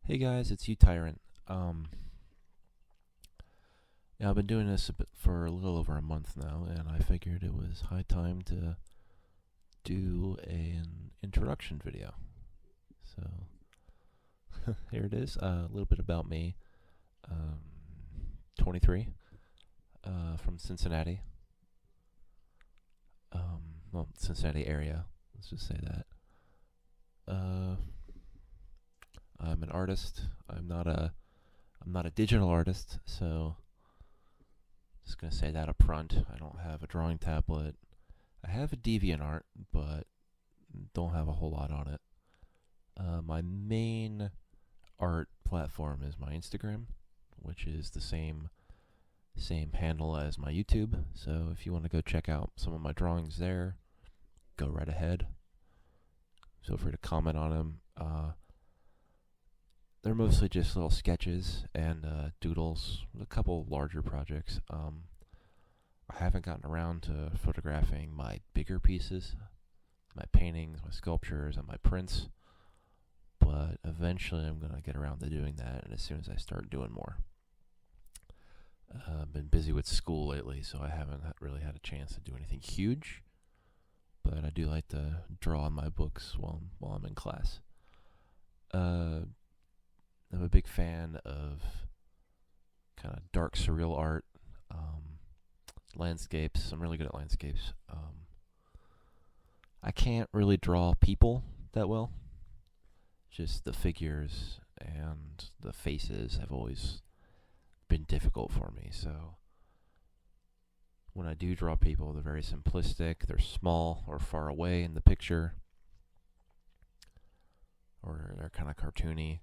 Hey guys, it's you Tyrant. Yeah, I've been doing this for a little over a month now, and I figured it was high time to do an introduction video. So here it is. A little bit about me. Um, 23, from Cincinnati. Well, Cincinnati area. Let's just say that. Uh, I'm an artist. I'm not a digital artist, so just gonna say that up front. I don't have a drawing tablet. I have a DeviantArt, but don't have a whole lot on it. My main art platform is my Instagram, which is the same handle as my YouTube. So if you want to go check out some of my drawings there, go right ahead. Feel free to comment on them. They're mostly just little sketches and doodles, a couple larger projects. I haven't gotten around to photographing my bigger pieces, my paintings, my sculptures, and my prints, but eventually I'm going to get around to doing that, and as soon as I start doing more. I've been busy with school lately, so I haven't really had a chance to do anything huge, but I do like to draw on my books while I'm in class. I'm a big fan of kind of dark surreal art, landscapes. I'm really good at landscapes. I can't really draw people that well. Just the figures and the faces have always been difficult for me. So when I do draw people, they're very simplistic. They're small or far away in the picture, or they're kind of cartoony.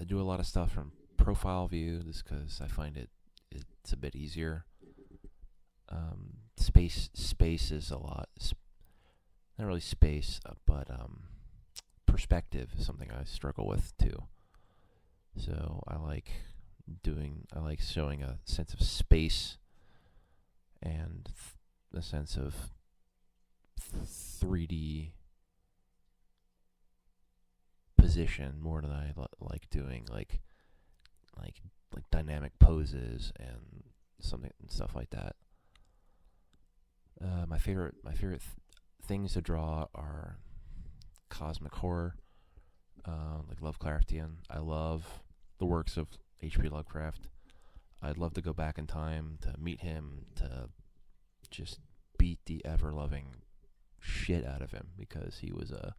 I do a lot of stuff from profile view just because I find it's a bit easier. Space is a lot. Not really space, but perspective is something I struggle with too. So I like showing a sense of space and a sense of 3D position more than I like doing like dynamic poses and something and stuff like that. My favorite things to draw are cosmic horror, like Lovecraftian. I love the works of H.P. Lovecraft. I'd love to go back in time to meet him, to just beat the ever-loving shit out of him because he was a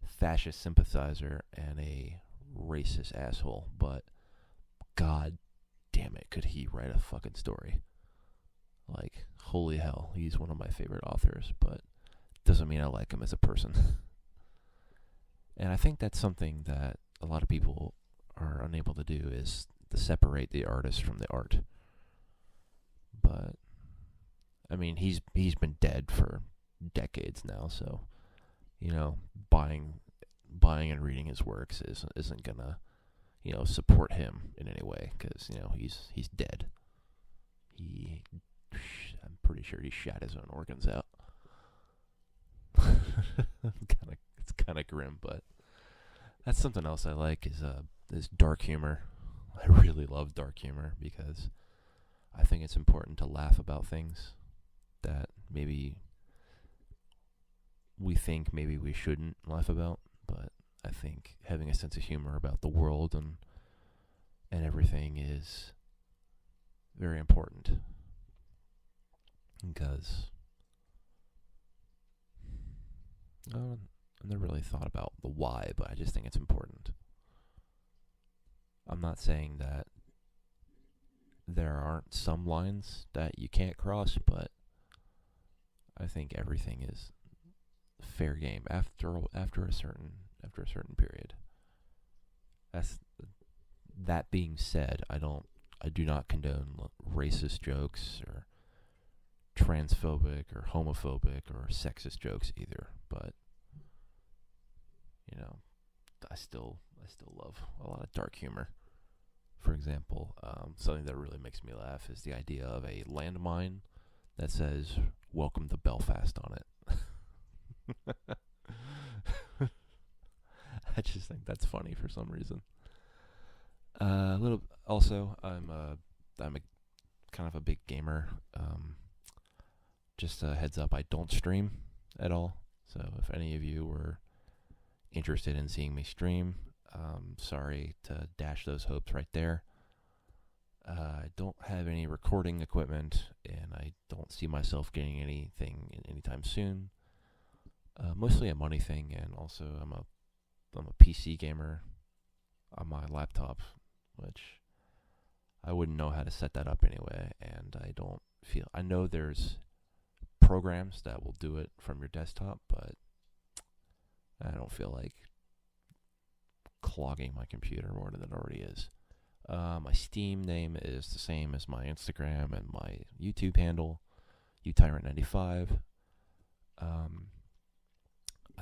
fascist sympathizer and a racist asshole. But god damn it, could he write a fucking story? Like, holy hell, he's one of my favorite authors, but doesn't mean I like him as a person. And I think that's something that a lot of people are unable to do, is to separate the artist from the art. But I mean, he's been dead for decades now, so buying and reading his works isn't gonna support him in any way because he's dead. I'm pretty sure he shot his own organs out. It's kind of grim, but that's something else I like is dark humor. I really love dark humor because I think it's important to laugh about things that maybe we think maybe we shouldn't laugh about, but I think having a sense of humor about the world and everything is very important because I never really thought about the why, but I just think it's important. I'm not saying that there aren't some lines that you can't cross, but I think everything is fair game after a certain period. That being said, I do not condone racist jokes or transphobic or homophobic or sexist jokes either, but I still love a lot of dark humor. For example, something that really makes me laugh is the idea of a landmine that says "Welcome to Belfast" on it. I just think that's funny for some reason. A little. Also, I'm a kind of a big gamer. Just a heads up, I don't stream at all. So if any of you were interested in seeing me stream, sorry to dash those hopes right there. I don't have any recording equipment, and I don't see myself getting anything anytime soon. Mostly a money thing, and also I'm a PC gamer on my laptop, which I wouldn't know how to set that up anyway, and I know there's programs that will do it from your desktop, but I don't feel like clogging my computer more than it already is. My Steam name is the same as my Instagram and my YouTube handle, utyrant95.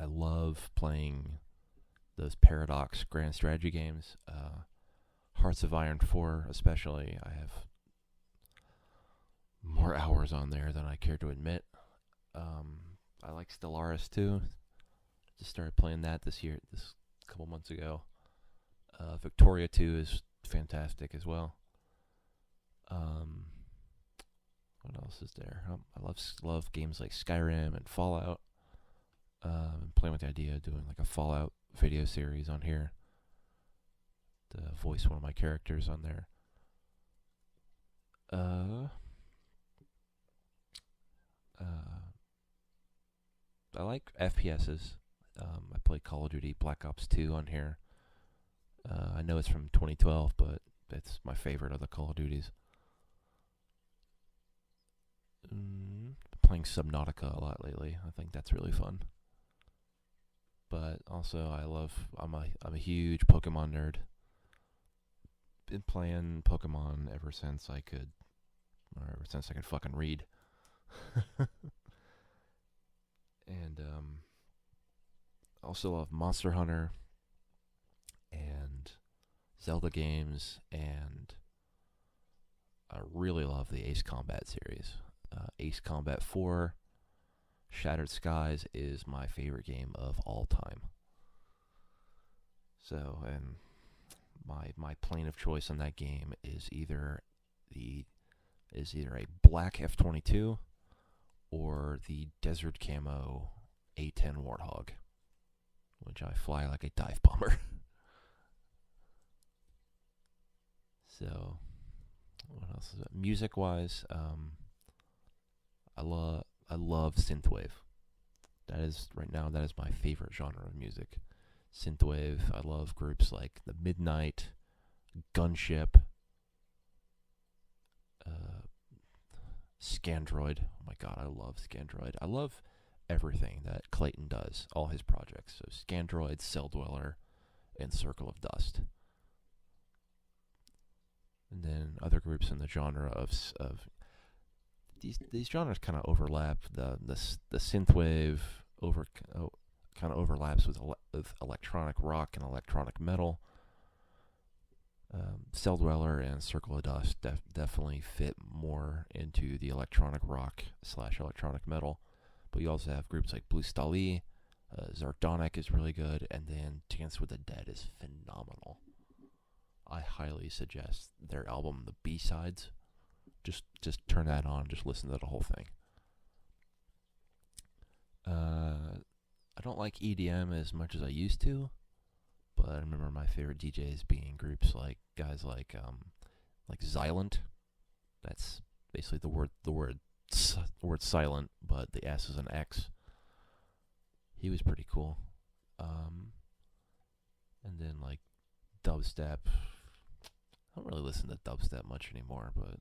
I love playing those Paradox Grand Strategy games. Hearts of Iron 4 especially. I have more hours on there than I care to admit. I like Stellaris too. Just started playing that this couple months ago. Victoria 2 is fantastic as well. What else is there? I love games like Skyrim and Fallout. I'm playing with the idea of doing like a Fallout video series on here to voice one of my characters on there. I like FPSs. I play Call of Duty Black Ops 2 on here. I know it's from 2012, but it's my favorite of the Call of Duties. Playing Subnautica a lot lately. I think that's really fun. But also, I'm a huge Pokemon nerd. Been playing Pokemon ever since I could fucking read. And also love Monster Hunter and Zelda games, and I really love the Ace Combat series. Ace Combat 4 Shattered Skies is my favorite game of all time. So, and my plane of choice on that game is either a black F-22 or the desert camo A-10 Warthog, which I fly like a dive bomber. So, what else is it? Music-wise, I love synthwave. That is my favorite genre of music. Synthwave. I love groups like The Midnight, Gunship, Scandroid. Oh my god, I love Scandroid. I love everything that Clayton does, all his projects. So Scandroid, Cell Dweller, and Circle of Dust. And then other groups in the genre of these genres kind of overlap. The synthwave kind of overlaps with electronic rock and electronic metal. Cell Dweller and Circle of Dust definitely fit more into the electronic rock / electronic metal. But you also have groups like Blue Stahli, Zardonic is really good, and then Dance with the Dead is phenomenal. I highly suggest their album, The B-Sides. Just turn that on, just listen to the whole thing. I don't like EDM as much as I used to, but I remember my favorite DJs being groups like guys like Xylent. That's basically the word silent, but the S is an X. He was pretty cool. And then like dubstep. I don't really listen to dubstep much anymore, but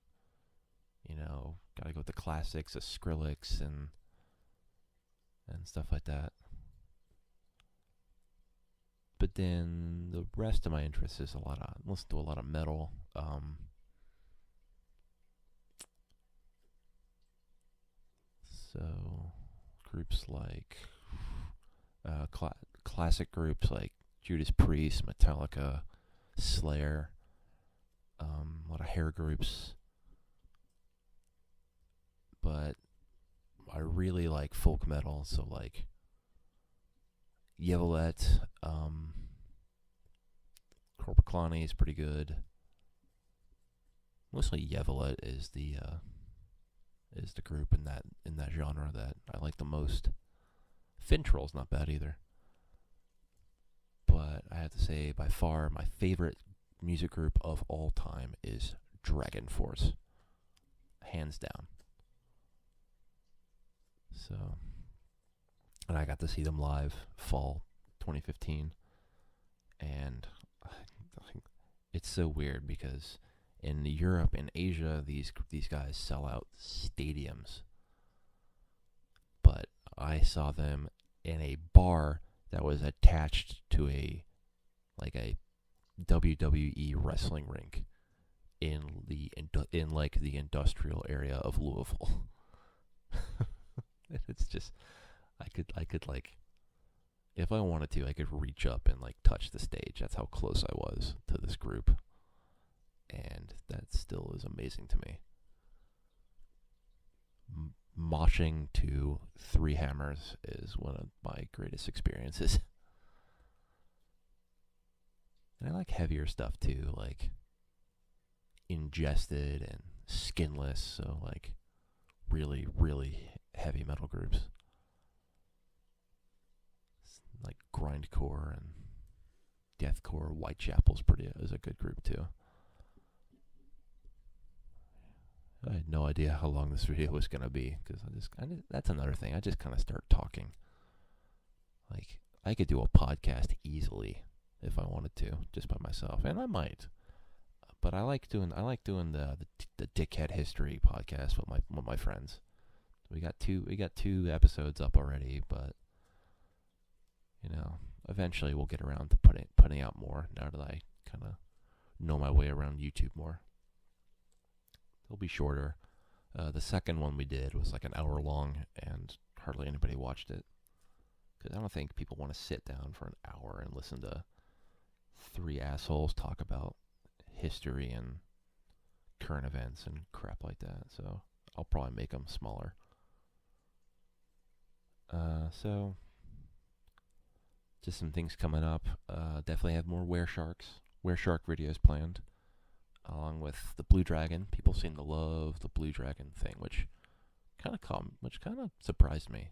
gotta go with the classics of Skrillex and stuff like that. But then the rest of my interest is listen to a lot of metal. So groups like classic groups like Judas Priest, Metallica, Slayer, a lot of hair groups. But I really like folk metal, so like Yevelet, Klani is pretty good. Mostly Yevelet is the group in that genre that I like the most. Fintroll's not bad either. But I have to say, by far, my favorite music group of all time is Dragon Force. Hands down. So, and I got to see them live fall 2015. And it's so weird because in Europe and Asia, these guys sell out stadiums. But I saw them in a bar that was attached to a WWE wrestling rink in the industrial area of Louisville. It's just I could like, if I wanted to, I could reach up and like touch the stage. That's how close I was to this group. And that still is amazing to me. Moshing to Three Hammers is one of my greatest experiences. And I like heavier stuff too, like Ingested and Skinless, so like really, really heavy metal groups. Like grindcore and deathcore. Whitechapel's is a good group too. I had no idea how long this video was gonna be because that's another thing. I just kind of start talking. Like I could do a podcast easily if I wanted to, just by myself, and I might. But I like doing the Dickhead History podcast with my friends. We got two episodes up already, but you know, eventually we'll get around to putting out more now that I kind of know my way around YouTube more. They'll be shorter. The second one we did was like an hour long, and hardly anybody watched it. Because I don't think people want to sit down for an hour and listen to three assholes talk about history and current events and crap like that. So I'll probably make them smaller. So just some things coming up. Definitely have more Wereshark videos planned, along with the Blue Dragon. People seem to love the Blue Dragon thing, which kind of surprised me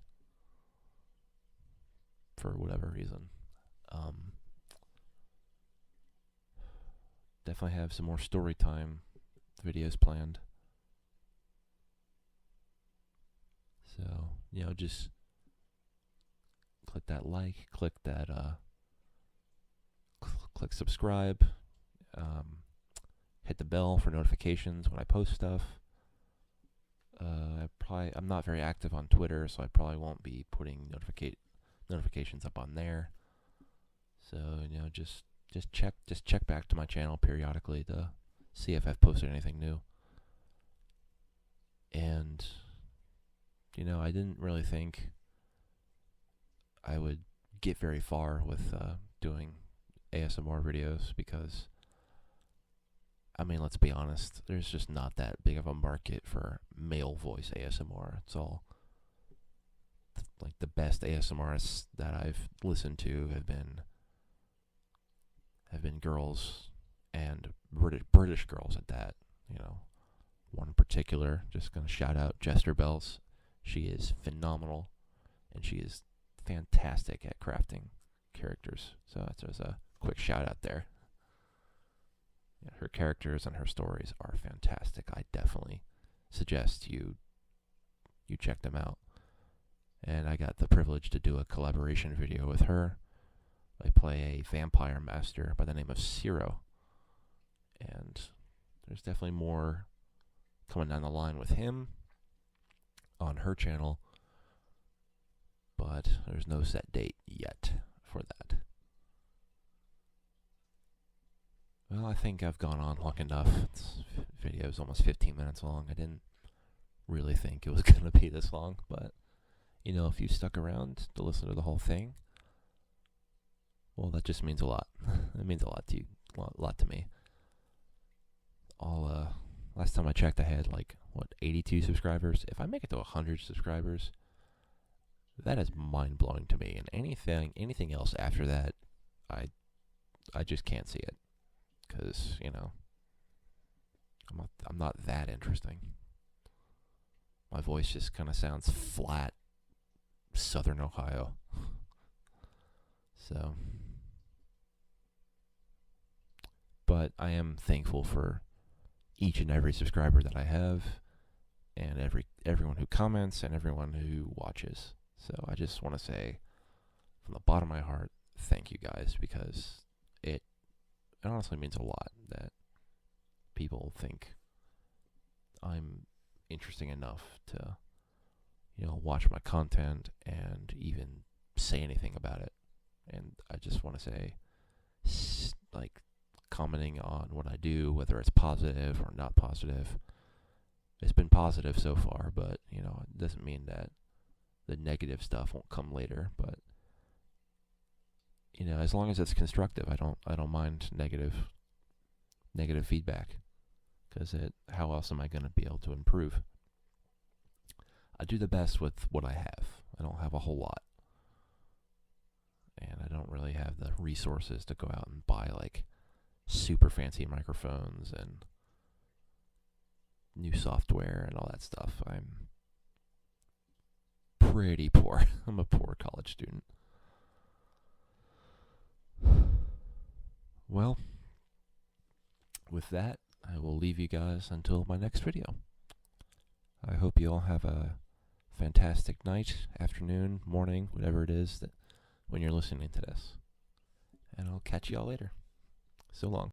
for whatever reason. Definitely have some more story time videos planned. So, you know, just click that like, click subscribe, hit the bell for notifications when I post stuff. I'm not very active on Twitter, so I probably won't be putting notifications up on there. So, you know, just check back to my channel periodically to see if I've posted anything new. And you know, I didn't really think I would get very far with doing ASMR videos because, I mean, let's be honest, there's just not that big of a market for male voice ASMR. It's all like the best ASMRists that I've listened to have been girls, and British girls at that. You know, one in particular, just gonna shout out Jester Bells. She is phenomenal, and she is fantastic at crafting characters. So that's just a quick shout out there. Yeah, her characters and her stories are fantastic. I definitely suggest you check them out. And I got the privilege to do a collaboration video with her. I play a vampire master by the name of Ciro. And there's definitely more coming down the line with him on her channel, but there's no set date yet for that. Well, I think I've gone on long enough. This video is almost 15 minutes long. I didn't really think it was going to be this long, but you know, if you stuck around to listen to the whole thing, well, that just means a lot. It means a lot to you, a lot to me. Last time I checked, I had 82 subscribers. If I make it to 100 subscribers, that is mind blowing to me. And anything else after that, I just can't see it. because, I'm not that interesting. My voice just kind of sounds flat, Southern Ohio. So, but I am thankful for each and every subscriber that I have, and everyone who comments and everyone who watches. So I just want to say, from the bottom of my heart, thank you guys, because it honestly means a lot that people think I'm interesting enough to, watch my content and even say anything about it. And I just want to say, commenting on what I do, whether it's positive or not positive, it's been positive so far, but, it doesn't mean that the negative stuff won't come later. But, as long as it's constructive, I don't mind negative feedback, because how else am I going to be able to improve? I do the best with what I have. I don't have a whole lot, and I don't really have the resources to go out and buy super fancy microphones and new software and all that stuff. I'm pretty poor. I'm a poor college student. Well, with that, I will leave you guys until my next video. I hope you all have a fantastic night, afternoon, morning, whatever it is that when you're listening to this. And I'll catch you all later. So long.